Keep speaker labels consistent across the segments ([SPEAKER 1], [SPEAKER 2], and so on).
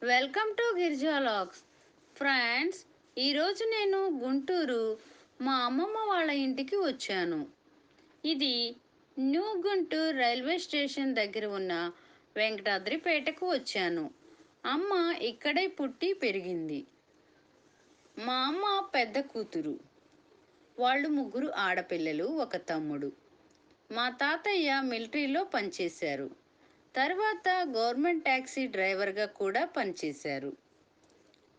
[SPEAKER 1] Welcome to గిరిజాలాగ్స్. Friends, ఈరోజు నేను గుంటూరు మా అమ్మమ్మ వాళ్ళ ఇంటికి వచ్చాను. ఇది న్యూ గుంటూరు రైల్వే స్టేషన్ దగ్గర ఉన్న వెంకటాద్రిపేటకు వచ్చాను. అమ్మ ఇక్కడే పుట్టి పెరిగింది. మా అమ్మ పెద్ద కూతురు. వాళ్ళు ముగ్గురు ఆడపిల్లలు, ఒక తమ్ముడు. మా తాతయ్య మిలిటరీలో పనిచేశారు. తర్వాత గవర్నమెంట్ ట్యాక్సీ డ్రైవర్గా కూడా పనిచేశారు.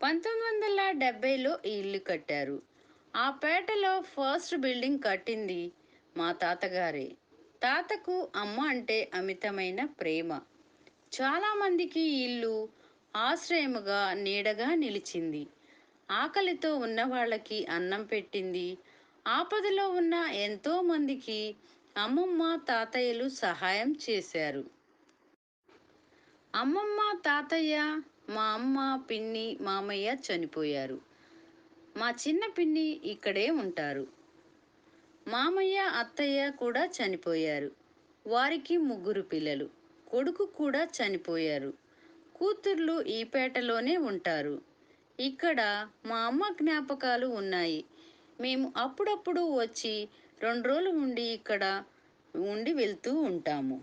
[SPEAKER 1] 1970లో ఈ ఇల్లు కట్టారు. ఆ పేటలో ఫస్ట్ బిల్డింగ్ కట్టింది మా తాతగారే. తాతకు అమ్మ అంటే అమితమైన ప్రేమ. చాలామందికి ఈ ఇల్లు ఆశ్రయముగా, నీడగా నిలిచింది. ఆకలితో ఉన్న వాళ్ళకి అన్నం పెట్టింది. ఆపదలో ఉన్న ఎంతో మందికి అమ్మమ్మ, తాతయ్యలు సహాయం చేశారు. అమ్మమ్మ, తాతయ్య, మా అమ్మ, పిన్ని, మామయ్య చనిపోయారు. మా చిన్న పిన్ని ఇక్కడే ఉంటారు. మామయ్య, అత్తయ్య కూడా చనిపోయారు. వారికి ముగ్గురు పిల్లలు. కొడుకు కూడా చనిపోయారు. కూతుర్లు ఈ పేటలోనే ఉంటారు. ఇక్కడ మా అమ్మ జ్ఞాపకాలు ఉన్నాయి. మేము అప్పుడప్పుడు వచ్చి 2 రోజులు ఉండి ఇక్కడ ఉండి వెళ్తూ ఉంటాము.